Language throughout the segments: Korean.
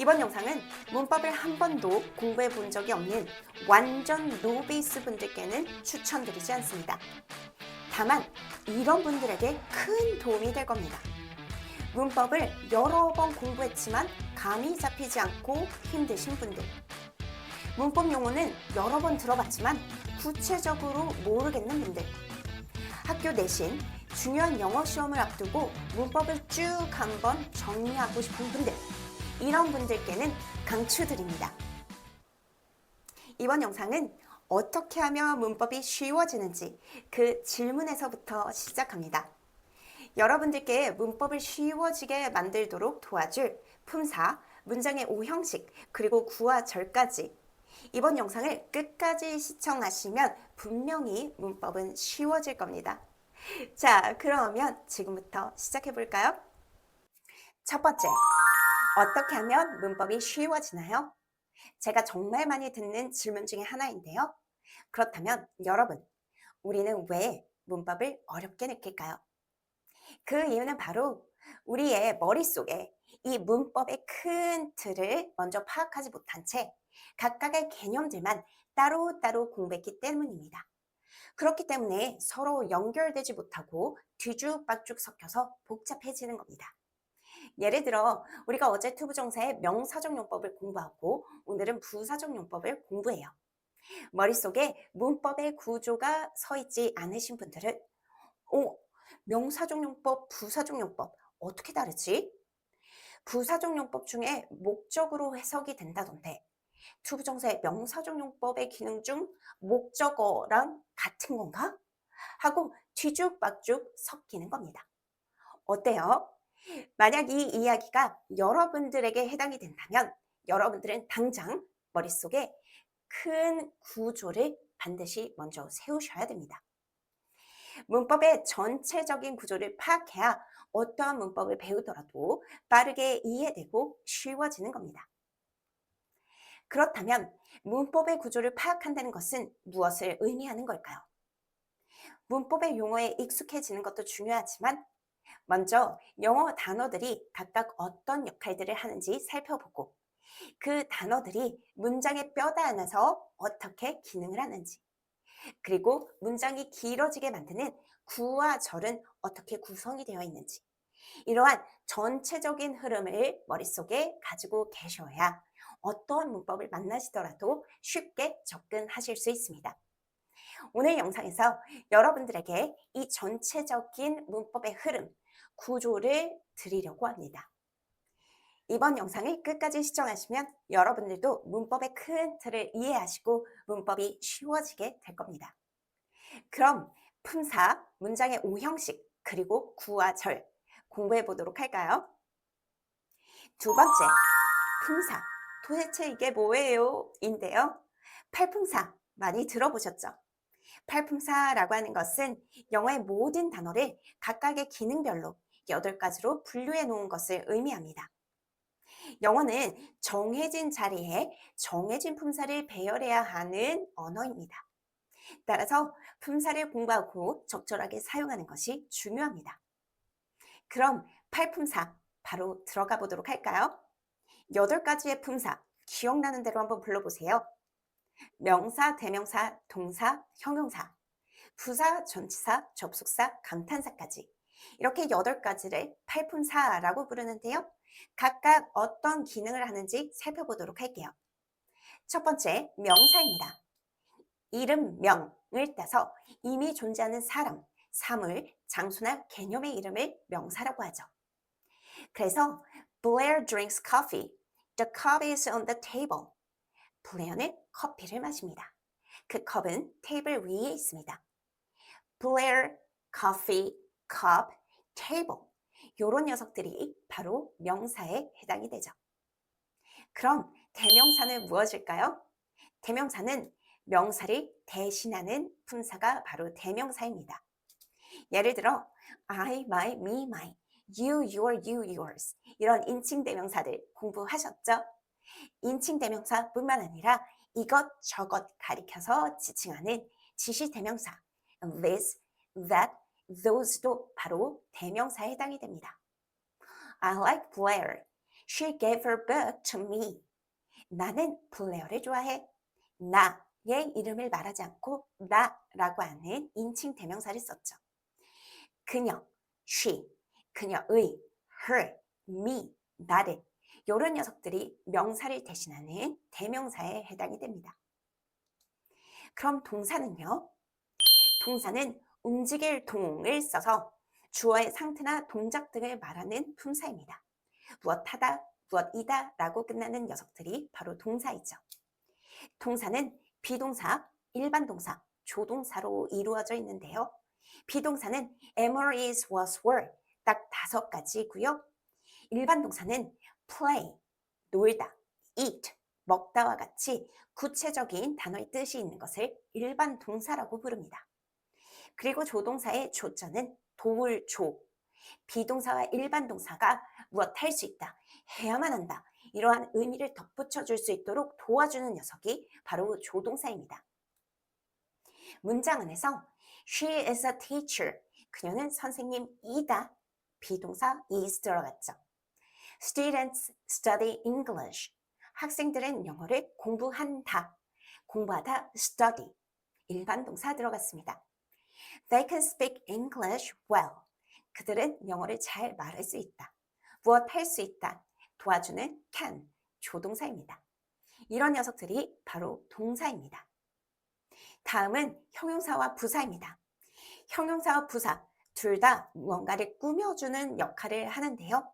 이번 영상은 문법을 한 번도 공부해 본 적이 없는 완전 노베이스 분들께는 추천드리지 않습니다. 다만 이런 분들에게 큰 도움이 될 겁니다. 문법을 여러 번 공부했지만 감이 잡히지 않고 힘드신 분들, 문법 용어는 여러 번 들어봤지만 구체적으로 모르겠는 분들, 학교 내신 중요한 영어 시험을 앞두고 문법을 쭉 한번 정리하고 싶은 분들, 이런 분들께는 강추드립니다. 이번 영상은 어떻게 하면 문법이 쉬워지는지 그 질문에서부터 시작합니다. 여러분들께 문법을 쉬워지게 만들도록 도와줄 품사, 문장의 오형식, 그리고 구와 절까지 이번 영상을 끝까지 시청하시면 분명히 문법은 쉬워질 겁니다. 자, 그러면 지금부터 시작해 볼까요? 첫 번째, 어떻게 하면 문법이 쉬워지나요? 제가 정말 많이 듣는 질문 중에 하나인데요. 그렇다면 여러분, 우리는 왜 문법을 어렵게 느낄까요? 그 이유는 바로 우리의 머릿속에 이 문법의 큰 틀을 먼저 파악하지 못한 채 각각의 개념들만 따로따로 공부했기 때문입니다. 그렇기 때문에 서로 연결되지 못하고 뒤죽박죽 섞여서 복잡해지는 겁니다. 예를 들어 우리가 어제 투부정사의 명사적 용법을 공부하고 오늘은 부사적 용법을 공부해요. 머릿속에 문법의 구조가 서 있지 않으신 분들은 명사적 용법, 부사적 용법 어떻게 다르지? 부사적 용법 중에 목적으로 해석이 된다던데 투부정사의 명사적 용법의 기능 중 목적어랑 같은 건가? 하고 뒤죽박죽 섞이는 겁니다. 어때요? 만약 이 이야기가 여러분들에게 해당이 된다면 여러분들은 당장 머릿속에 큰 구조를 반드시 먼저 세우셔야 됩니다. 문법의 전체적인 구조를 파악해야 어떠한 문법을 배우더라도 빠르게 이해되고 쉬워지는 겁니다. 그렇다면 문법의 구조를 파악한다는 것은 무엇을 의미하는 걸까요? 문법의 용어에 익숙해지는 것도 중요하지만 먼저 영어 단어들이 각각 어떤 역할들을 하는지 살펴보고 그 단어들이 문장의 뼈대 안에서 어떻게 기능을 하는지 그리고 문장이 길어지게 만드는 구와 절은 어떻게 구성이 되어 있는지 이러한 전체적인 흐름을 머릿속에 가지고 계셔야 어떠한 문법을 만나시더라도 쉽게 접근하실 수 있습니다. 오늘 영상에서 여러분들에게 이 전체적인 문법의 흐름, 구조를 드리려고 합니다. 이번 영상을 끝까지 시청하시면 여러분들도 문법의 큰 틀을 이해하시고 문법이 쉬워지게 될 겁니다. 그럼 품사, 문장의 오형식, 그리고 구와 절 공부해 보도록 할까요? 두 번째, 품사. 도대체 이게 뭐예요? 인데요. 팔품사 많이 들어보셨죠? 팔품사라고 하는 것은 영어의 모든 단어를 각각의 기능별로 8가지로 분류해 놓은 것을 의미합니다. 영어는 정해진 자리에 정해진 품사를 배열해야 하는 언어입니다. 따라서 품사를 공부하고 적절하게 사용하는 것이 중요합니다. 그럼 팔품사 바로 들어가 보도록 할까요? 8가지의 품사 기억나는 대로 한번 불러보세요. 명사, 대명사, 동사, 형용사, 부사, 전치사, 접속사, 감탄사까지 이렇게 8가지를 팔품사라고 부르는데요. 각각 어떤 기능을 하는지 살펴보도록 할게요. 첫 번째, 명사입니다. 이름, 명을 따서 이미 존재하는 사람, 사물, 장소나 개념의 이름을 명사라고 하죠. 그래서 Blair drinks coffee. The cup is on the table. 블레어는 커피를 마십니다. 그 컵은 테이블 위에 있습니다. Blair, coffee, cup, table. 이런 녀석들이 바로 명사에 해당이 되죠. 그럼 대명사는 무엇일까요? 대명사는 명사를 대신하는 품사가 바로 대명사입니다. 예를 들어 I, my, me, my, you, your, you, yours 이런 인칭 대명사들 공부하셨죠? 인칭 대명사뿐만 아니라 이것 저것 가리켜서 지칭하는 지시 대명사 this, that, those도 바로 대명사에 해당이 됩니다. I like Blair. She gave her book to me. 나는 블레어를 좋아해. 나의 이름을 말하지 않고 나라고 하는 인칭 대명사를 썼죠. 그녀, she, 그녀의, her, me, 나를 이런 녀석들이 명사를 대신하는 대명사에 해당이 됩니다. 그럼 동사는요? 동사는 움직일 동을 써서 주어의 상태나 동작 등을 말하는 품사입니다. 무엇하다, 무엇이다 라고 끝나는 녀석들이 바로 동사이죠. 동사는 비동사, 일반 동사, 조동사로 이루어져 있는데요. 비동사는 am, is, was, were 딱 5가지고요. 일반 동사는 play, 놀다, eat, 먹다와 같이 구체적인 단어의 뜻이 있는 것을 일반 동사라고 부릅니다. 그리고 조동사의 조자는 도울 조, 비동사와 일반 동사가 무엇 할 수 있다, 해야만 한다 이러한 의미를 덧붙여 줄 수 있도록 도와주는 녀석이 바로 조동사입니다. 문장 안에서 She is a teacher. 그녀는 선생님이다. 비동사 is 들어갔죠. Students study English. 학생들은 영어를 공부한다. 공부하다 study. 일반 동사 들어갔습니다. They can speak English well. 그들은 영어를 잘 말할 수 있다. 무엇 할 수 있다. 도와주는 can. 조동사입니다. 이런 녀석들이 바로 동사입니다. 다음은 형용사와 부사입니다. 형용사와 부사 둘 다 무언가를 꾸며주는 역할을 하는데요.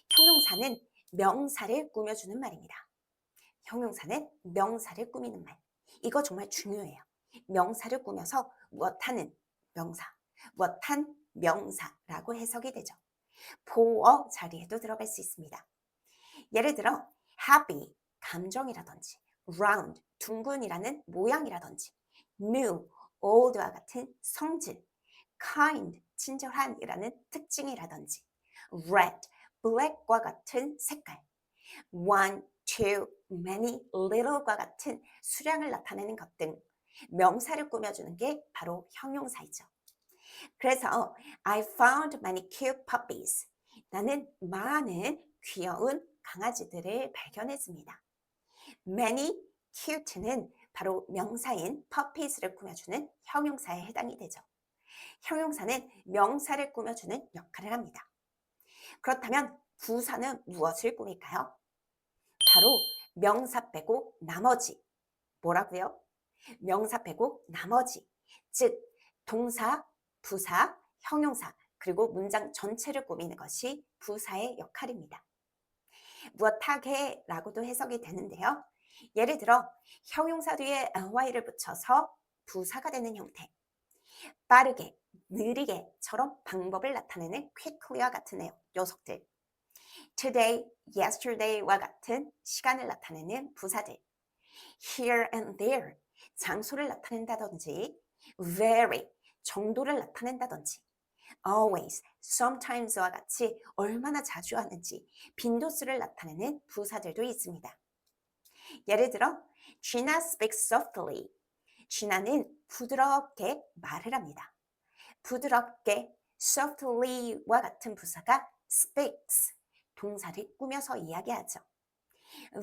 형용사는 명사를 꾸며주는 말입니다. 형용사는 명사를 꾸미는 말. 이거 정말 중요해요. 명사를 꾸며서 무엇하는 명사, 무엇한 명사라고 해석이 되죠. 보어 자리에도 들어갈 수 있습니다. 예를 들어 happy, 감정이라든지 round, 둥근이라는 모양이라든지 new, old와 같은 성질, kind, 친절한이라는 특징이라든지 red, black과 같은 색깔, one, two, many, little과 같은 수량을 나타내는 것 등 명사를 꾸며주는 게 바로 형용사이죠. 그래서 I found many cute puppies. 나는 많은 귀여운 강아지들을 발견했습니다. Many, cute는 바로 명사인 puppies를 꾸며주는 형용사에 해당이 되죠. 형용사는 명사를 꾸며주는 역할을 합니다. 그렇다면 부사는 무엇을 꾸밀까요? 바로 명사 빼고 나머지. 뭐라고요? 명사 빼고 나머지. 즉 동사, 부사, 형용사 그리고 문장 전체를 꾸미는 것이 부사의 역할입니다. 무엇하게 라고도 해석이 되는데요. 예를 들어 형용사 뒤에 ly를 붙여서 부사가 되는 형태. 빠르게, 느리게처럼 방법을 나타내는 quickly와 같은 녀석들. today, yesterday와 같은 시간을 나타내는 부사들. here and there, 장소를 나타낸다든지 very, 정도를 나타낸다든지 always, sometimes와 같이 얼마나 자주 하는지 빈도수를 나타내는 부사들도 있습니다. 예를 들어 Gina speaks softly. Gina는 부드럽게 말을 합니다. 부드럽게 softly와 같은 부사가 speaks, 동사를 꾸며서 이야기하죠.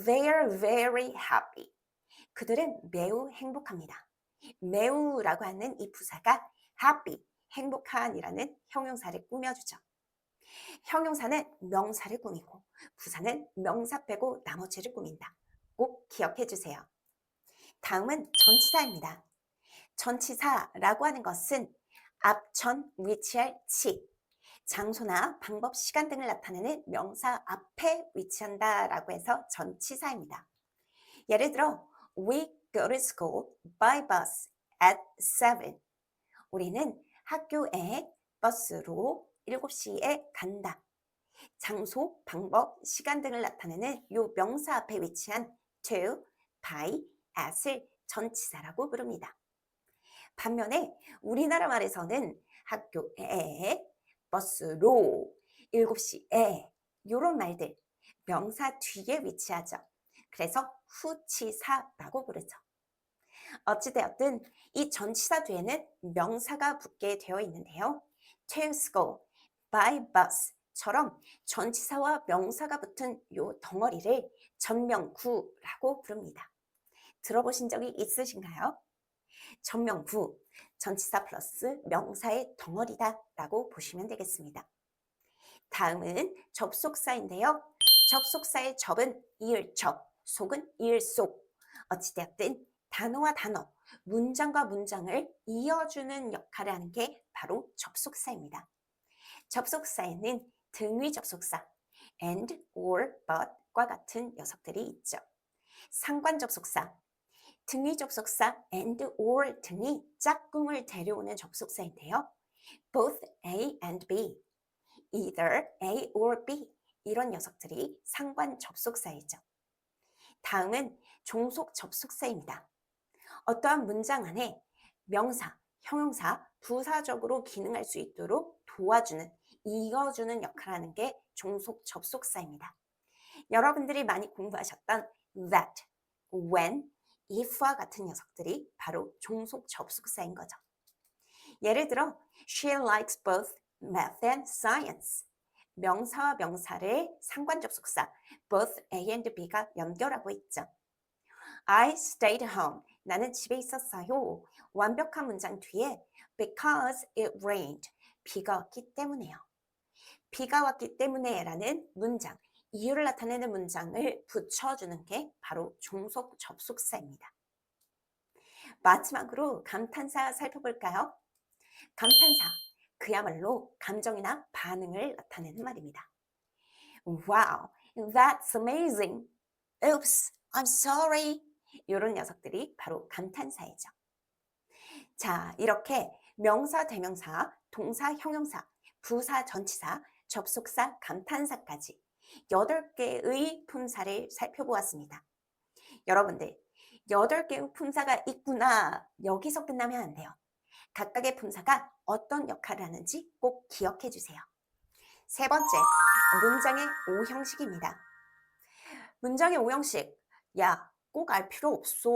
They are very happy. 그들은 매우 행복합니다. 매우라고 하는 이 부사가 happy, 행복한이라는 형용사를 꾸며주죠. 형용사는 명사를 꾸미고 부사는 명사 빼고 나머지를 꾸민다. 꼭 기억해 주세요. 다음은 전치사입니다. 전치사라고 하는 것은 앞전 위치할 치, 장소나 방법, 시간 등을 나타내는 명사 앞에 위치한다 라고 해서 전치사입니다. 예를 들어 We go to school by bus at 7. 우리는 학교에 버스로 7시에 간다. 장소, 방법, 시간 등을 나타내는 이 명사 앞에 위치한 to, by, at을 전치사라고 부릅니다. 반면에 우리나라 말에서는 학교에, 버스로, 7시에 이런 말들 명사 뒤에 위치하죠. 그래서 후치사라고 부르죠. 어찌되었든 이 전치사 뒤에는 명사가 붙게 되어 있는데요. To school, by bus, 처럼 전치사와 명사가 붙은 요 덩어리를 전명구라고 부릅니다. 들어보신 적이 있으신가요? 전명구, 전치사 플러스 명사의 덩어리다 라고 보시면 되겠습니다. 다음은 접속사인데요. 접속사의 접은 이을접, 속은 이을속. 어찌되었든 단어와 단어, 문장과 문장을 이어주는 역할을 하는 게 바로 접속사입니다. 접속사에는 등위 접속사, and, or, but과 같은 녀석들이 있죠. 상관 접속사, 등위 접속사 and, or 등이 짝꿍을 데려오는 접속사인데요. both A and B, either A or B 이런 녀석들이 상관 접속사이죠. 다음은 종속 접속사입니다. 어떠한 문장 안에 명사, 형용사, 부사적으로 기능할 수 있도록 도와주는, 이어주는 역할을 하는 게 종속 접속사입니다. 여러분들이 많이 공부하셨던 that, when, if와 같은 녀석들이 바로 종속 접속사인 거죠. 예를 들어 she likes both math and science. 명사와 명사를 상관 접속사 both A and B가 연결하고 있죠. I stayed home. 나는 집에 있었어요. 완벽한 문장 뒤에 because it rained. 비가 왔기 때문에요. 비가 왔기 때문에 라는 문장, 이유를 나타내는 문장을 붙여주는 게 바로 종속 접속사입니다. 마지막으로 감탄사 살펴볼까요? 감탄사, 그야말로 감정이나 반응을 나타내는 말입니다. Wow, that's amazing. Oops, I'm sorry. 이런 녀석들이 바로 감탄사이죠. 자, 이렇게 명사, 대명사, 동사, 형용사, 부사, 전치사, 접속사, 감탄사까지 8개의 품사를 살펴보았습니다. 여러분들, 8개의 품사가 있구나. 여기서 끝나면 안 돼요. 각각의 품사가 어떤 역할을 하는지 꼭 기억해 주세요. 세 번째, 문장의 오형식입니다. 문장의 오형식, 야, 꼭 알 필요 없어.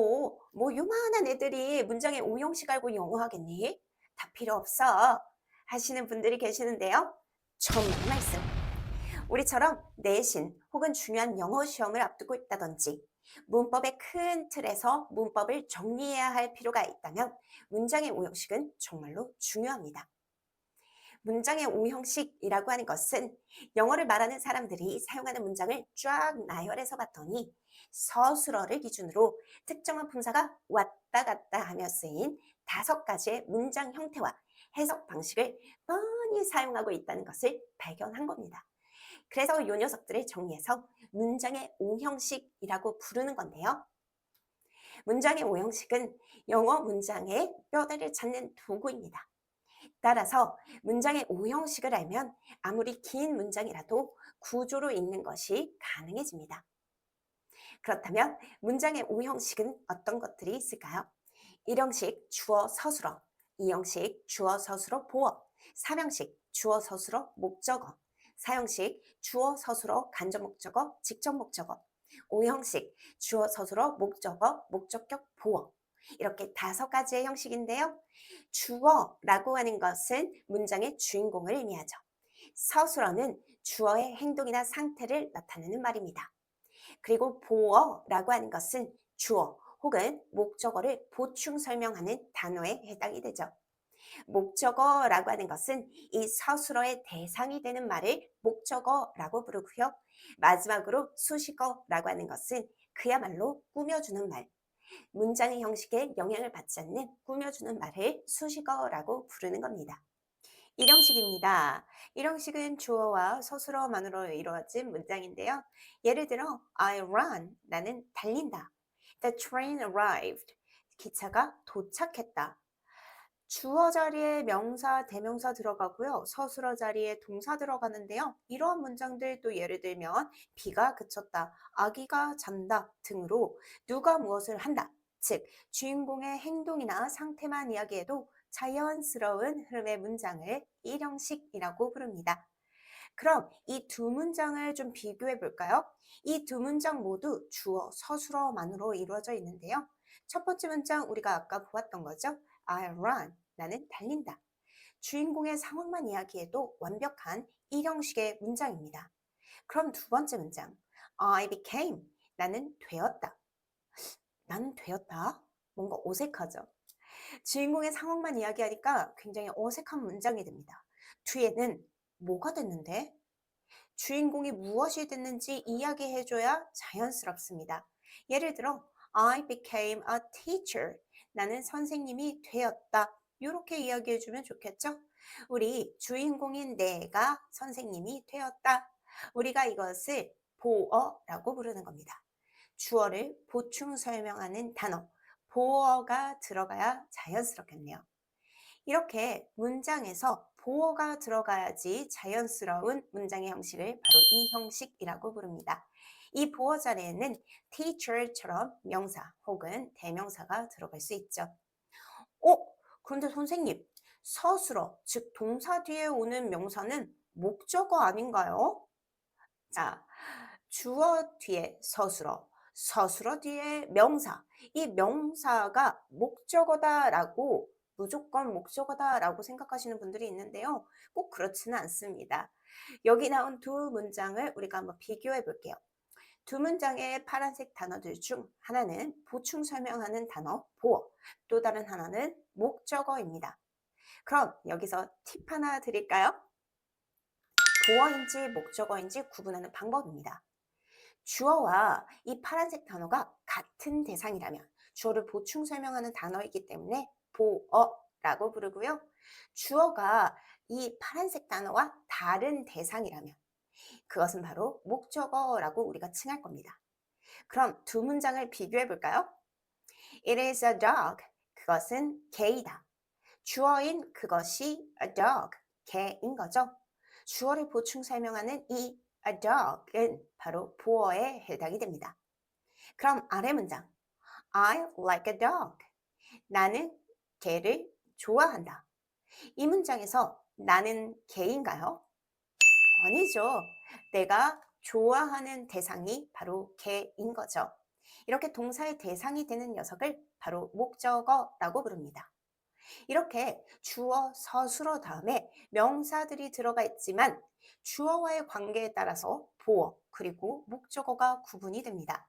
뭐 요만한 애들이 문장의 오형식 알고 영어 하겠니? 다 필요 없어. 하시는 분들이 계시는데요. 천만 말씀. 우리처럼 내신 혹은 중요한 영어 시험을 앞두고 있다든지 문법의 큰 틀에서 문법을 정리해야 할 필요가 있다면 문장의 오형식은 정말로 중요합니다. 문장의 오형식이라고 하는 것은 영어를 말하는 사람들이 사용하는 문장을 쫙 나열해서 봤더니 서술어를 기준으로 특정한 품사가 왔다 갔다 하며 쓰인 5가지의 문장 형태와 해석 방식을 많이 사용하고 있다는 것을 발견한 겁니다. 그래서 이 녀석들을 정리해서 문장의 오형식이라고 부르는 건데요. 문장의 오형식은 영어 문장의 뼈대를 찾는 도구입니다. 따라서 문장의 오형식을 알면 아무리 긴 문장이라도 구조로 읽는 것이 가능해집니다. 그렇다면 문장의 오형식은 어떤 것들이 있을까요? 1형식 주어 서술어, 2형식 주어 서술어 보어, 3형식 주어 서술어 목적어, 4형식 주어 서술어 간접 목적어 직접 목적어, 5형식 주어 서술어 목적어 목적격 보어. 이렇게 5가지의 형식인데요. 주어라고 하는 것은 문장의 주인공을 의미하죠. 서술어는 주어의 행동이나 상태를 나타내는 말입니다. 그리고 보어라고 하는 것은 주어 혹은 목적어를 보충 설명하는 단어에 해당이 되죠. 목적어라고 하는 것은 이 서술어의 대상이 되는 말을 목적어라고 부르고요. 마지막으로 수식어라고 하는 것은 그야말로 꾸며주는 말, 문장의 형식에 영향을 받지 않는 꾸며주는 말을 수식어라고 부르는 겁니다. 1형식입니다. 1형식은 주어와 서술어만으로 이루어진 문장인데요. 예를 들어 I run, 나는 달린다. The train arrived, 기차가 도착했다. 주어 자리에 명사, 대명사 들어가고요. 서술어 자리에 동사 들어가는데요. 이러한 문장들 또 예를 들면 비가 그쳤다, 아기가 잔다 등으로 누가 무엇을 한다. 즉 주인공의 행동이나 상태만 이야기해도 자연스러운 흐름의 문장을 1형식이라고 부릅니다. 그럼 이 두 문장을 좀 비교해 볼까요? 이 두 문장 모두 주어, 서술어만으로 이루어져 있는데요. 첫 번째 문장 우리가 아까 보았던 거죠. I run, 나는 달린다. 주인공의 상황만 이야기해도 완벽한 이 형식의 문장입니다. 그럼 두 번째 문장. I became. 나는 되었다. 나는 되었다. 뭔가 어색하죠? 주인공의 상황만 이야기하니까 굉장히 어색한 문장이 됩니다. 뒤에는 뭐가 됐는데? 주인공이 무엇이 됐는지 이야기해줘야 자연스럽습니다. 예를 들어, I became a teacher. 나는 선생님이 되었다. 이렇게 이야기해주면 좋겠죠? 우리 주인공인 내가 선생님이 되었다. 우리가 이것을 보어라고 부르는 겁니다. 주어를 보충 설명하는 단어, 보어가 들어가야 자연스럽겠네요. 이렇게 문장에서 보어가 들어가야지 자연스러운 문장의 형식을 바로 이 형식이라고 부릅니다. 이 보어 자리에는 teacher처럼 명사 혹은 대명사가 들어갈 수 있죠. 그런데 선생님, 서술어, 즉 동사 뒤에 오는 명사는 목적어 아닌가요? 자, 주어 뒤에 서술어, 서술어 뒤에 명사. 이 명사가 목적어다라고 무조건 목적어다라고 생각하시는 분들이 있는데요. 꼭 그렇지는 않습니다. 여기 나온 두 문장을 우리가 한번 비교해 볼게요. 두 문장의 파란색 단어들 중 하나는 보충 설명하는 단어 보어, 또 다른 하나는 목적어입니다. 그럼 여기서 팁 하나 드릴까요? 보어인지 목적어인지 구분하는 방법입니다. 주어와 이 파란색 단어가 같은 대상이라면 주어를 보충 설명하는 단어이기 때문에 보어라고 부르고요. 주어가 이 파란색 단어와 다른 대상이라면 그것은 바로 목적어라고 우리가 칭할 겁니다. 그럼 두 문장을 비교해 볼까요? It is a dog. 그것은 개이다. 주어인 그것이 a dog, 개인 거죠. 주어를 보충 설명하는 이 a dog은 바로 보어에 해당이 됩니다. 그럼 아래 문장 I like a dog. 나는 개를 좋아한다. 이 문장에서 나는 개인가요? 아니죠. 내가 좋아하는 대상이 바로 개인 거죠. 이렇게 동사의 대상이 되는 녀석을 바로 목적어라고 부릅니다. 이렇게 주어, 서술어 다음에 명사들이 들어가 있지만 주어와의 관계에 따라서 보어 그리고 목적어가 구분이 됩니다.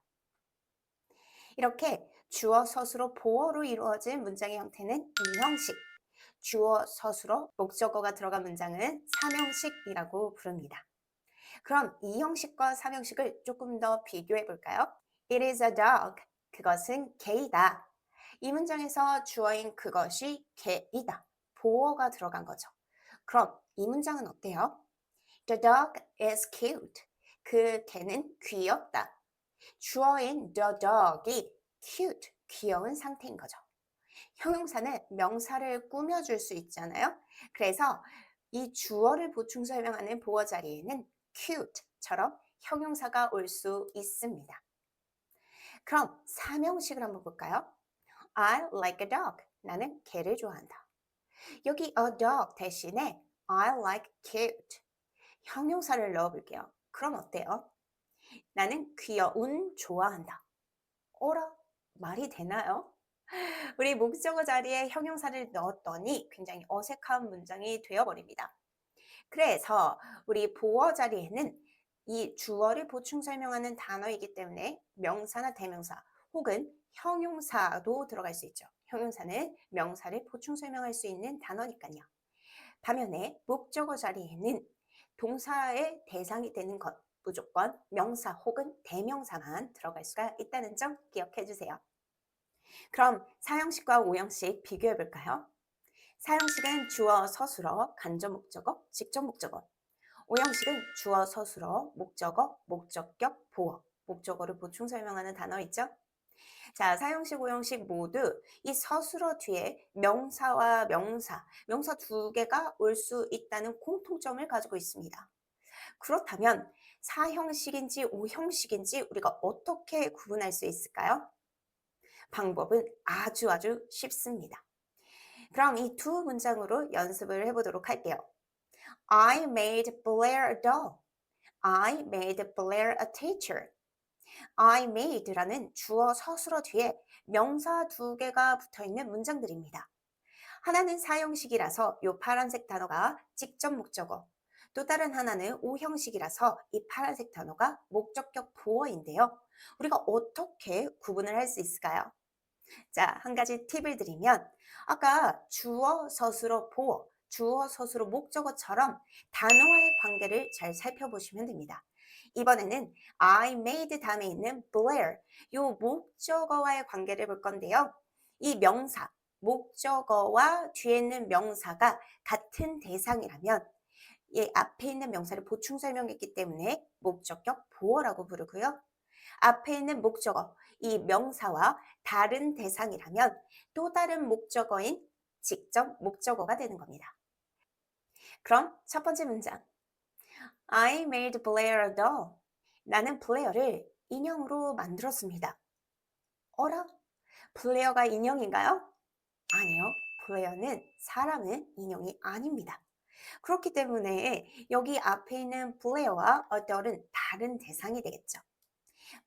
이렇게 주어, 서술어, 보어로 이루어진 문장의 형태는 이 형식, 주어, 서술어, 목적어가 들어간 문장은 삼형식이라고 부릅니다. 그럼 이 형식과 삼형식을 조금 더 비교해 볼까요? It is a dog. 그것은 개이다. 이 문장에서 주어인 그것이 개이다. 보어가 들어간 거죠. 그럼 이 문장은 어때요? The dog is cute. 그 개는 귀엽다. 주어인 the dog이 cute, 귀여운 상태인 거죠. 형용사는 명사를 꾸며줄 수 있잖아요. 그래서 이 주어를 보충 설명하는 보어 자리에는 cute처럼 형용사가 올 수 있습니다. 그럼 삼형식을 한번 볼까요? I like a dog. 나는 개를 좋아한다. 여기 a dog 대신에 I like cute. 형용사를 넣어볼게요. 그럼 어때요? 나는 귀여운 좋아한다. 어라? 말이 되나요? 우리 목적어 자리에 형용사를 넣었더니 굉장히 어색한 문장이 되어버립니다. 그래서 우리 보어 자리에는 이 주어를 보충 설명하는 단어이기 때문에 명사나 대명사 혹은 형용사도 들어갈 수 있죠. 형용사는 명사를 보충 설명할 수 있는 단어니까요. 반면에 목적어 자리에는 동사의 대상이 되는 것 무조건 명사 혹은 대명사만 들어갈 수가 있다는 점 기억해 주세요. 그럼 사형식과 오형식 비교해 볼까요? 사형식은 주어, 서술어, 간접 목적어, 직접 목적어. 오형식은 주어, 서술어, 목적어, 목적격, 보어. 목적어를 보충 설명하는 단어 있죠? 자, 사형식, 오형식 모두 이 서술어 뒤에 명사와 명사 두 개가 올 수 있다는 공통점을 가지고 있습니다. 그렇다면 사형식인지 오형식인지 우리가 어떻게 구분할 수 있을까요? 방법은 아주 쉽습니다. 그럼 이 두 문장으로 연습을 해보도록 할게요. I made Blair a doll. I made Blair a teacher. I made라는 주어 서술어 뒤에 명사 두 개가 붙어있는 문장들입니다. 하나는 사형식이라서 이 파란색 단어가 직접 목적어, 또 다른 하나는 오형식이라서 이 파란색 단어가 목적격 보어인데요. 우리가 어떻게 구분을 할 수 있을까요? 자, 한 가지 팁을 드리면 아까 주어, 서술어, 보어, 주어, 서술어, 목적어처럼 단어와의 관계를 잘 살펴보시면 됩니다. 이번에는 I made 다음에 있는 Blair, 요 목적어와의 관계를 볼 건데요. 이 명사, 목적어와 뒤에 있는 명사가 같은 대상이라면 이 앞에 있는 명사를 보충 설명했기 때문에 목적격 보어라고 부르고요. 앞에 있는 목적어, 이 명사와 다른 대상이라면 또 다른 목적어인 직접 목적어가 되는 겁니다. 그럼 첫 번째 문장. I made Blair a doll. 나는 블레어를 인형으로 만들었습니다. 어라? 블레어가 인형인가요? 아니요. 블레어는 사람은 인형이 아닙니다. 그렇기 때문에 여기 앞에 있는 블레어와 adult은 다른 대상이 되겠죠.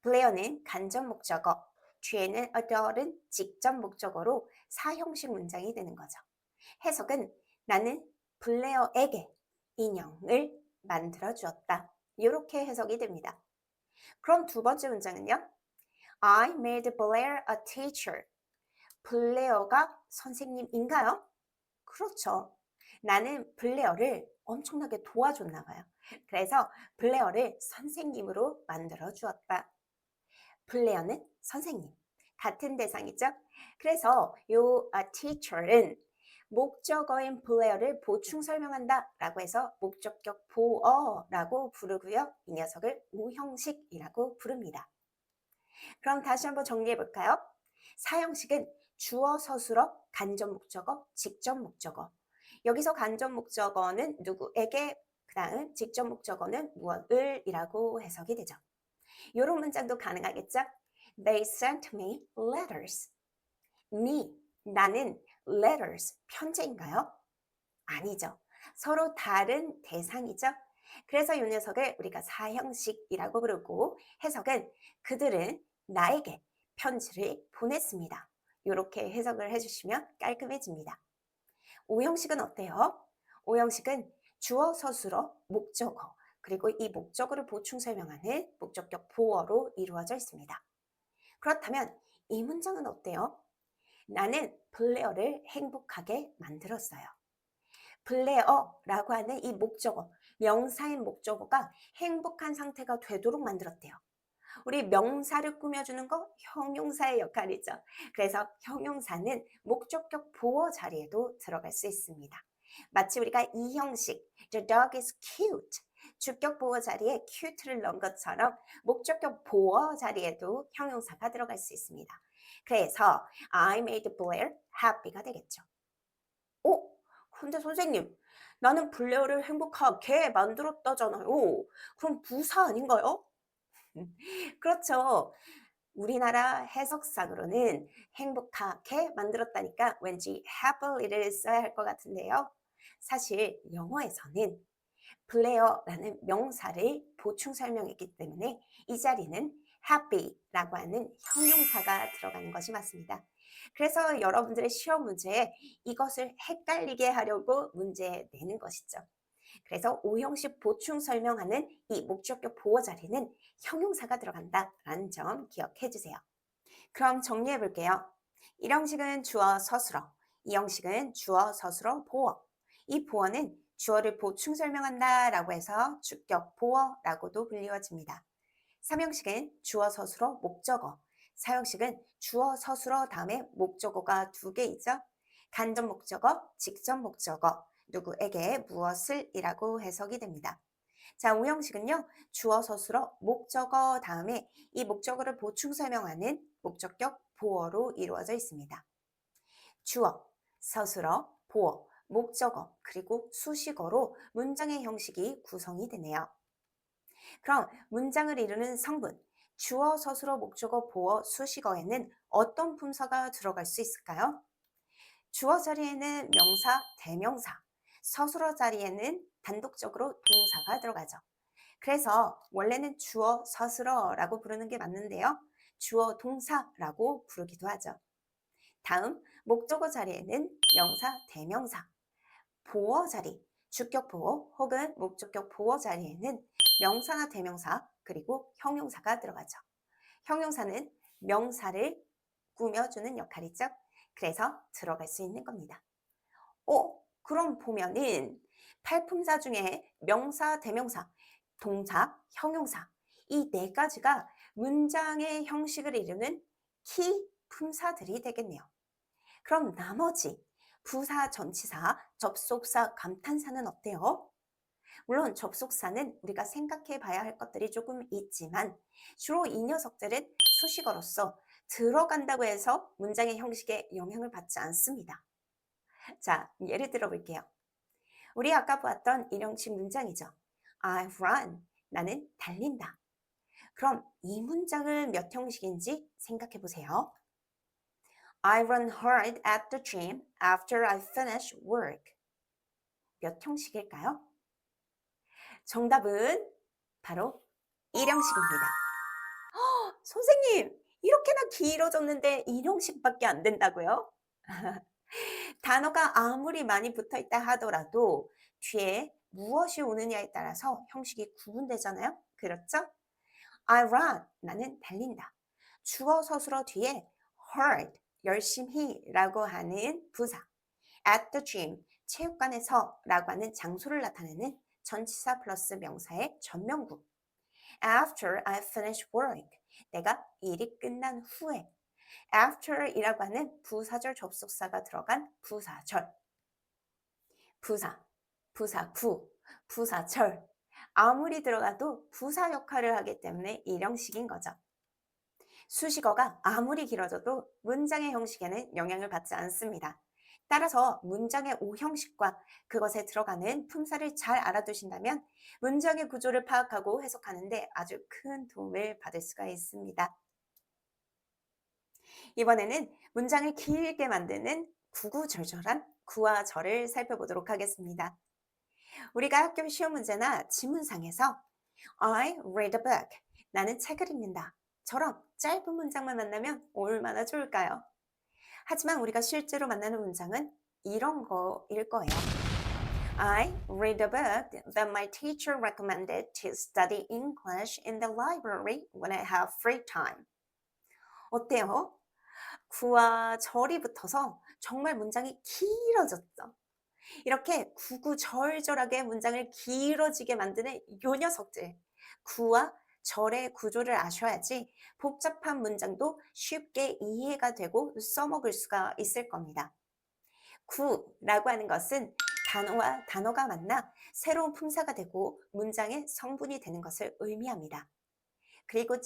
블레어는 간접 목적어, 뒤에는 adult은 직접 목적어로 사형식 문장이 되는 거죠. 해석은 나는 블레어에게 인형을 만들어 주었다. 이렇게 해석이 됩니다. 그럼 두 번째 문장은요? I made Blair a teacher. 블레어가 선생님인가요? 그렇죠. 나는 블레어를 엄청나게 도와줬나 봐요. 그래서 블레어를 선생님으로 만들어 주었다. 블레어는 선생님. 같은 대상이죠? 그래서 요 teacher은 목적어인 블레어를 보충 설명한다 라고 해서 목적격 보어라고 부르고요. 이 녀석을 우형식이라고 부릅니다. 그럼 다시 한번 정리해 볼까요? 사형식은 주어, 서술어, 간접 목적어, 직접 목적어. 여기서 간접 목적어는 누구에게, 그 다음 직접 목적어는 무엇을 이라고 해석이 되죠. 이런 문장도 가능하겠죠? They sent me letters. me, 나는 letters, 편지인가요? 아니죠. 서로 다른 대상이죠. 그래서 이 녀석을 우리가 사형식이라고 부르고 해석은 그들은 나에게 편지를 보냈습니다. 이렇게 해석을 해주시면 깔끔해집니다. 오형식은 어때요? 오형식은 주어, 서술어, 목적어, 그리고 이 목적어를 보충 설명하는 목적격 보어로 이루어져 있습니다. 그렇다면 이 문장은 어때요? 나는 블레어를 행복하게 만들었어요. 블레어라고 하는 이 목적어, 명사인 목적어가 행복한 상태가 되도록 만들었대요. 우리 명사를 꾸며주는 거 형용사의 역할이죠. 그래서 형용사는 목적격 보어 자리에도 들어갈 수 있습니다. 마치 우리가 이 형식, the dog is cute, 주격 보어 자리에 cute를 넣은 것처럼 목적격 보어 자리에도 형용사가 들어갈 수 있습니다. 그래서 I made Blair happy가 되겠죠. 근데 선생님, 나는 블레어를 행복하게 만들었다잖아요. 그럼 부사 아닌가요? 그렇죠. 우리나라 해석상으로는 행복하게 만들었다니까 왠지 happy를 써야 할 것 같은데요. 사실 영어에서는 블레어라는 명사를 보충 설명했기 때문에 이 자리는 happy라고 하는 형용사가 들어가는 것이 맞습니다. 그래서 여러분들의 시험 문제에 이것을 헷갈리게 하려고 문제 내는 것이죠. 그래서 오형식 보충 설명하는 이 목적격 보어 자리는 형용사가 들어간다라는 점 기억해 주세요. 그럼 정리해 볼게요. 1형식은 주어 서술어, 2형식은 주어 서술어 보어. 이 보어는 주어를 보충 설명한다 라고 해서 주격 보어라고도 불리워집니다. 3형식은 주어 서술어 목적어, 4형식은 주어 서술어 다음에 목적어가 2개 있죠. 간접 목적어, 직접 목적어, 누구에게 무엇을 이라고 해석이 됩니다. 자, 5형식은요. 주어 서술어 목적어 다음에 이 목적어를 보충 설명하는 목적격 보어로 이루어져 있습니다. 주어, 서술어, 보어, 목적어, 그리고 수식어로 문장의 형식이 구성이 되네요. 그럼 문장을 이루는 성분, 주어, 서술어, 목적어, 보어, 수식어에는 어떤 품사가 들어갈 수 있을까요? 주어 자리에는 명사, 대명사, 서술어 자리에는 단독적으로 동사가 들어가죠. 그래서 원래는 주어, 서술어라고 부르는 게 맞는데요. 주어, 동사라고 부르기도 하죠. 다음, 목적어 자리에는 명사, 대명사, 보어 자리, 주격 보호 혹은 목적격 보호 자리에는 명사나 대명사 그리고 형용사가 들어가죠. 형용사는 명사를 꾸며주는 역할이죠. 그래서 들어갈 수 있는 겁니다. 그럼 보면은 팔품사 중에 명사, 대명사, 동사, 형용사 이 네 가지가 문장의 형식을 이루는 키 품사들이 되겠네요. 그럼 나머지 부사, 전치사, 접속사, 감탄사는 어때요? 물론 접속사는 우리가 생각해 봐야 할 것들이 조금 있지만 주로 이 녀석들은 수식어로서 들어간다고 해서 문장의 형식에 영향을 받지 않습니다. 자, 예를 들어 볼게요. 우리 아까 보았던 일형식 문장이죠. I run. 나는 달린다. 그럼 이 문장을 몇 형식인지 생각해 보세요. I run hard at the gym after I finish work. 몇 형식일까요? 정답은 바로 일형식입니다. 선생님, 이렇게나 길어졌는데 일형식밖에 안 된다고요? 단어가 아무리 많이 붙어 있다 하더라도 뒤에 무엇이 오느냐에 따라서 형식이 구분되잖아요. 그렇죠? I run, 나는 달린다. 주어 서술어 뒤에 hard, 열심히 라고 하는 부사, at the gym, 체육관에서 라고 하는 장소를 나타내는 전치사 플러스 명사의 전명구. After I finish work, 내가 일이 끝난 후에. After 이라고 하는 부사절 접속사가 들어간 부사절. 부사, 부사구, 부사절. 아무리 들어가도 부사 역할을 하기 때문에 일형식인 거죠. 수식어가 아무리 길어져도 문장의 형식에는 영향을 받지 않습니다. 따라서 문장의 오형식과 그것에 들어가는 품사를 잘 알아두신다면 문장의 구조를 파악하고 해석하는데 아주 큰 도움을 받을 수가 있습니다. 이번에는 문장을 길게 만드는 구구절절한 구와 절을 살펴보도록 하겠습니다. 우리가 학교 시험 문제나 지문상에서 I read a book. 나는 책을 읽는다. 처럼 짧은 문장만 만나면 얼마나 좋을까요? 하지만 우리가 실제로 만나는 문장은 이런 거일 거예요. I read a book that my teacher recommended to study English in the library when I have free time. 어때요? 구와 절이 붙어서 정말 문장이 길어졌죠. 이렇게 구구절절하게 문장을 길어지게 만드는 요 녀석들. 구와 절의 구조를 아셔야지 복잡한 문장도 쉽게 이해가 되고 써먹을 수가 있을 겁니다. 구라고 하는 것은 단어와 단어가 만나 새로운 품사가 되고 문장의 성분이 되는 것을 의미합니다. 그리고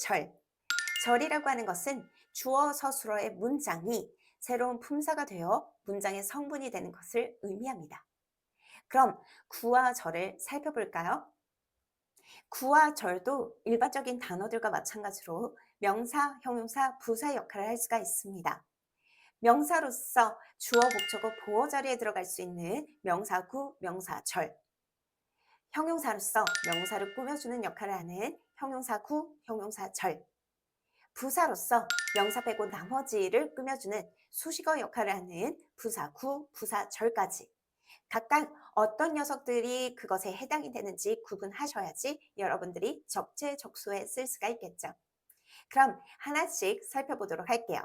절이라고 하는 것은 주어 서술어의 문장이 새로운 품사가 되어 문장의 성분이 되는 것을 의미합니다. 그럼 구와 절을 살펴볼까요? 구와 절도 일반적인 단어들과 마찬가지로 명사, 형용사, 부사 역할을 할 수가 있습니다. 명사로서 주어, 목적어, 보어 자리에 들어갈 수 있는 명사구, 명사절. 형용사로서 명사를 꾸며주는 역할을 하는 형용사구, 형용사절. 부사로서 명사 빼고 나머지를 꾸며주는 수식어 역할을 하는 부사구, 부사절까지. 각각 어떤 녀석들이 그것에 해당이 되는지 구분하셔야지 여러분들이 적재적소에 쓸 수가 있겠죠. 그럼 하나씩 살펴보도록 할게요.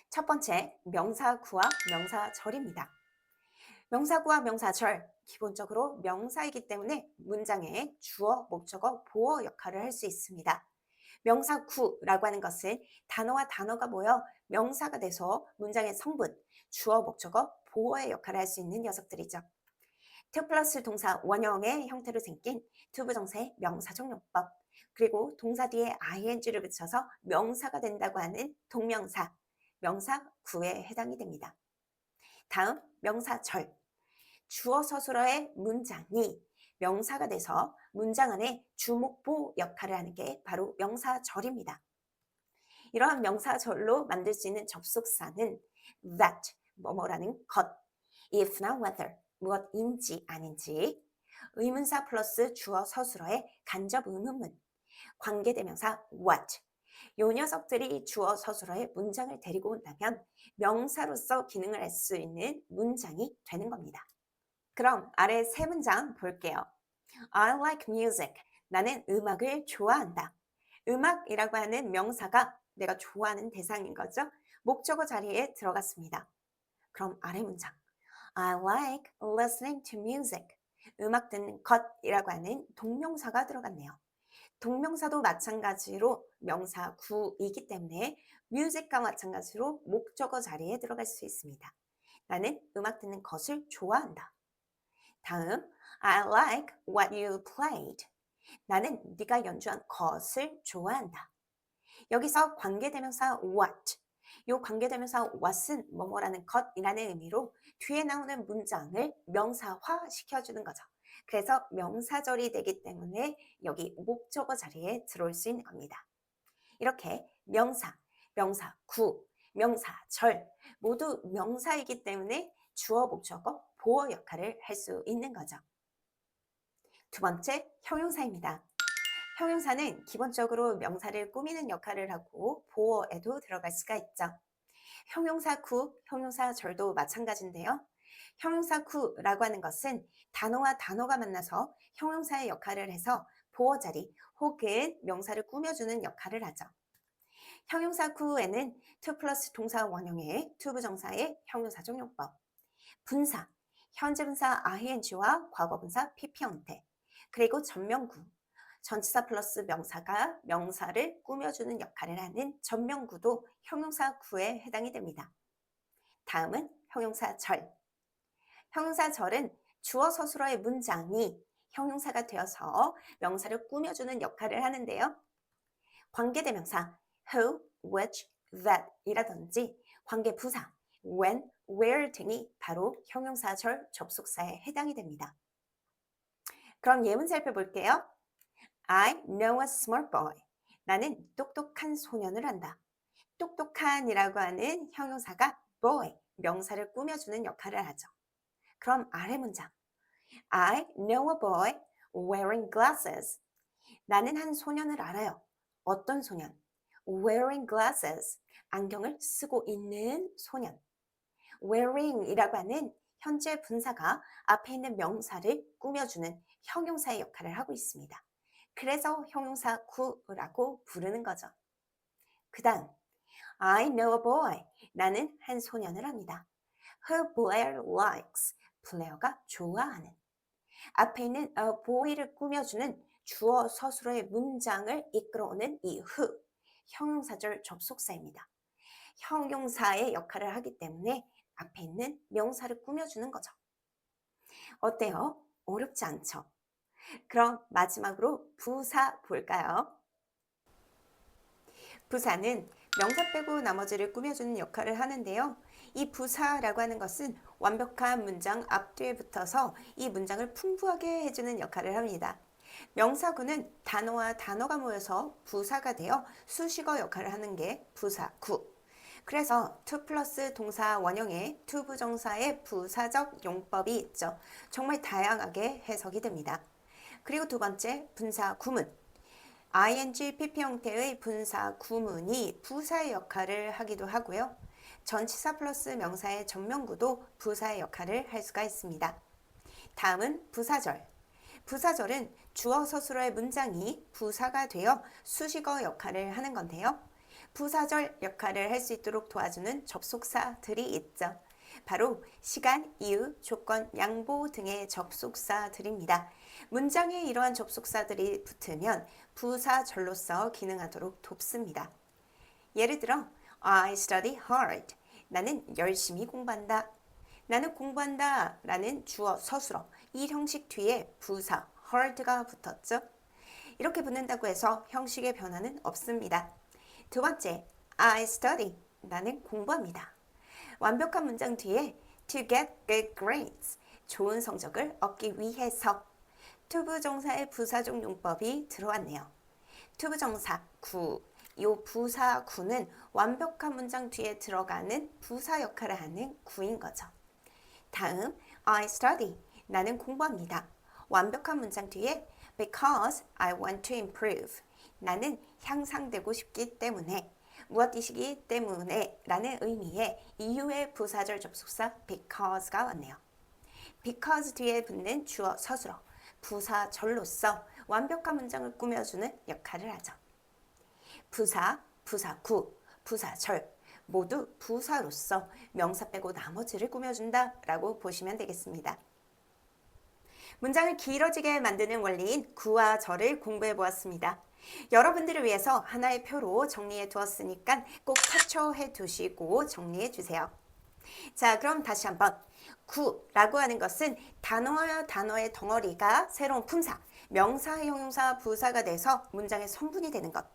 첫 번째, 명사구와 명사절입니다. 명사구와 명사절, 기본적으로 명사이기 때문에 문장의 주어, 목적어, 보어 역할을 할 수 있습니다. 명사구라고 하는 것은 단어와 단어가 모여 명사가 돼서 문장의 성분, 주어, 목적어, 보어의 역할을 할 수 있는 녀석들이죠. to 플러스 동사 원형의 형태로 생긴 투부정사의 명사적 용법, 그리고 동사 뒤에 ing를 붙여서 명사가 된다고 하는 동명사, 명사구에 해당이 됩니다. 다음 명사절, 주어 서술어의 문장이 명사가 돼서 문장 안에 주목보 역할을 하는 게 바로 명사절입니다. 이러한 명사절로 만들 수 있는 접속사는 that, 뭐뭐라는 것, if나 whether, 무엇인지 아닌지, 의문사 플러스 주어 서술어의 간접 의문문, 관계대명사 what, 요 녀석들이 주어 서술어의 문장을 데리고 온다면 명사로서 기능을 할 수 있는 문장이 되는 겁니다. 그럼 아래 세 문장 볼게요. I like music. 나는 음악을 좋아한다. 음악이라고 하는 명사가 내가 좋아하는 대상인 거죠. 목적어 자리에 들어갔습니다. 그럼 아래 문장. I like listening to music. 음악 듣는 것이라고 하는 동명사가 들어갔네요. 동명사도 마찬가지로 명사 구이기 때문에 music과 마찬가지로 목적어 자리에 들어갈 수 있습니다. 나는 음악 듣는 것을 좋아한다. 다음, I like what you played. 나는 네가 연주한 것을 좋아한다. 여기서 관계대명사 what, 요 관계대명사 what은 뭐뭐라는 것이라는 의미로 뒤에 나오는 문장을 명사화 시켜주는 거죠. 그래서 명사절이 되기 때문에 여기 목적어 자리에 들어올 수 있는 겁니다. 이렇게 명사, 명사구, 명사절 모두 명사이기 때문에 주어, 목적어, 보어 역할을 할 수 있는 거죠. 두 번째, 형용사입니다. 형용사는 기본적으로 명사를 꾸미는 역할을 하고 보어에도 들어갈 수가 있죠. 형용사 구, 형용사 절도 마찬가지인데요. 형용사 구라고 하는 것은 단어와 단어가 만나서 형용사의 역할을 해서 보어 자리 혹은 명사를 꾸며주는 역할을 하죠. 형용사 구에는 to 플러스 동사 원형의 to 부정사의 형용사적 용법, 분사, 현재 분사 ing와 과거 분사 pp 형태, 그리고 전명구, 전치사 플러스 명사가 명사를 꾸며주는 역할을 하는 전명구도 형용사 구에 해당이 됩니다. 다음은 형용사 절. 형용사 절은 주어 서술어의 문장이 형용사가 되어서 명사를 꾸며주는 역할을 하는데요. 관계대명사 who, which, that 이라든지 관계부사 when, where 등이 바로 형용사 절 접속사에 해당이 됩니다. 그럼 예문 살펴볼게요. I know a smart boy. 나는 똑똑한 소년을 안다. 똑똑한이라고 하는 형용사가 boy, 명사를 꾸며주는 역할을 하죠. 그럼 아래 문장. I know a boy wearing glasses. 나는 한 소년을 알아요. 어떤 소년? wearing glasses. 안경을 쓰고 있는 소년. wearing이라고 하는 현재 분사가 앞에 있는 명사를 꾸며주는 형용사의 역할을 하고 있습니다. 그래서 형용사 구라고 부르는 거죠. 그 다음, I know a boy. 나는 한 소년을 압니다. Who Blair likes. 블레어가 좋아하는. 앞에 있는 a boy를 꾸며주는 주어 서술어의 문장을 이끌어오는 이 who, 형용사절 접속사입니다. 형용사의 역할을 하기 때문에 앞에 있는 명사를 꾸며주는 거죠. 어때요? 어렵지 않죠? 그럼 마지막으로 부사 볼까요? 부사는 명사 빼고 나머지를 꾸며주는 역할을 하는데요. 이 부사라고 하는 것은 완벽한 문장 앞뒤에 붙어서 이 문장을 풍부하게 해주는 역할을 합니다. 명사구는 단어와 단어가 모여서 부사가 되어 수식어 역할을 하는 게 부사구. 그래서 to 플러스 동사 원형에 to 부정사의 부사적 용법이 있죠. 정말 다양하게 해석이 됩니다. 그리고 두 번째, 분사 구문. ing, pp 형태의 분사 구문이 부사의 역할을 하기도 하고요. 전치사 플러스 명사의 전명구도 부사의 역할을 할 수가 있습니다. 다음은 부사절. 부사절은 주어 서술어의 문장이 부사가 되어 수식어 역할을 하는 건데요. 부사절 역할을 할 수 있도록 도와주는 접속사들이 있죠. 바로 시간, 이유, 조건, 양보 등의 접속사들입니다. 문장에 이러한 접속사들이 붙으면 부사절로서 기능하도록 돕습니다. 예를 들어 I study hard. 나는 열심히 공부한다. 나는 공부한다 라는 주어 서술어 이 형식 뒤에 부사 hard가 붙었죠. 이렇게 붙는다고 해서 형식의 변화는 없습니다. 두 번째, I study. 나는 공부합니다. 완벽한 문장 뒤에 to get good grades. 좋은 성적을 얻기 위해서 to 부정사의 부사적 용법이 들어왔네요. to 부정사 구. 이 부사 구는 완벽한 문장 뒤에 들어가는 부사 역할을 하는 구인 거죠. 다음, I study. 나는 공부합니다. 완벽한 문장 뒤에 because I want to improve. 나는 향상되고 싶기 때문에 무엇이기 때문에 라는 의미의 이유의 부사절 접속사 because가 왔네요. because 뒤에 붙는 주어 서술어, 부사절로서 완벽한 문장을 꾸며주는 역할을 하죠. 부사, 부사구, 부사절 모두 부사로서 명사 빼고 나머지를 꾸며준다 라고 보시면 되겠습니다. 문장을 길어지게 만드는 원리인 구와 절을 공부해 보았습니다. 여러분들을 위해서 하나의 표로 정리해 두었으니까 꼭 캡처해 두시고 정리해 주세요. 자, 그럼 다시 한번. 구라고 하는 것은 단어와 단어의 덩어리가 새로운 품사, 명사, 형용사, 부사가 돼서 문장의 성분이 되는 것.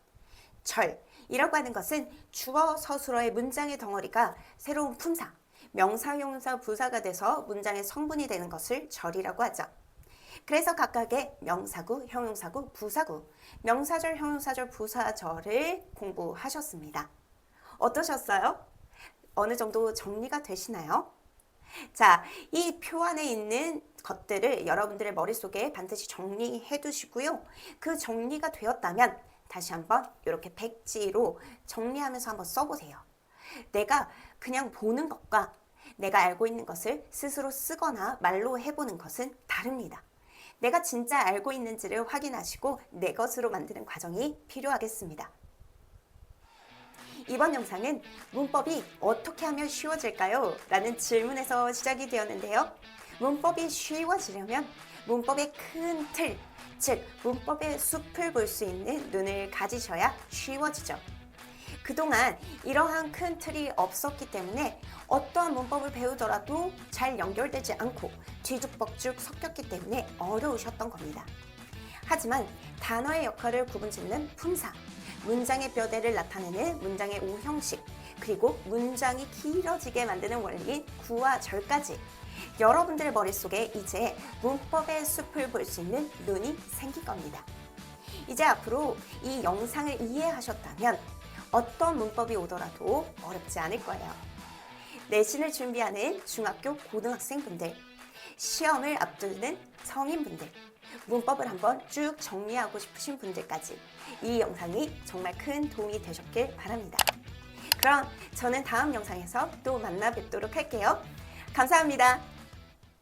절이라고 하는 것은 주어, 서술어의 문장의 덩어리가 새로운 품사, 명사, 형용사, 부사가 돼서 문장의 성분이 되는 것을 절이라고 하죠. 그래서 각각의 명사구, 형용사구, 부사구, 명사절, 형용사절, 부사절을 공부하셨습니다. 어떠셨어요? 어느 정도 정리가 되시나요? 자, 이 표 안에 있는 것들을 여러분들의 머릿속에 반드시 정리해 두시고요. 그 정리가 되었다면 다시 한번 이렇게 백지로 정리하면서 한번 써보세요. 내가 그냥 보는 것과 내가 알고 있는 것을 스스로 쓰거나 말로 해보는 것은 다릅니다. 내가 진짜 알고 있는지를 확인하시고 내 것으로 만드는 과정이 필요하겠습니다. 이번 영상은 문법이 어떻게 하면 쉬워질까요? 라는 질문에서 시작이 되었는데요. 문법이 쉬워지려면 문법의 큰 틀, 즉 문법의 숲을 볼 수 있는 눈을 가지셔야 쉬워지죠. 그동안 이러한 큰 틀이 없었기 때문에 어떠한 문법을 배우더라도 잘 연결되지 않고 뒤죽박죽 섞였기 때문에 어려우셨던 겁니다. 하지만 단어의 역할을 구분짓는 품사, 문장의 뼈대를 나타내는 문장의 오형식, 그리고 문장이 길어지게 만드는 원리인 구와 절까지 여러분들의 머릿속에 이제 문법의 숲을 볼 수 있는 눈이 생길 겁니다. 이제 앞으로 이 영상을 이해하셨다면 어떤 문법이 오더라도 어렵지 않을 거예요. 내신을 준비하는 중학교 고등학생분들, 시험을 앞두는 성인분들, 문법을 한번 쭉 정리하고 싶으신 분들까지 이 영상이 정말 큰 도움이 되셨길 바랍니다. 그럼 저는 다음 영상에서 또 만나 뵙도록 할게요. 감사합니다.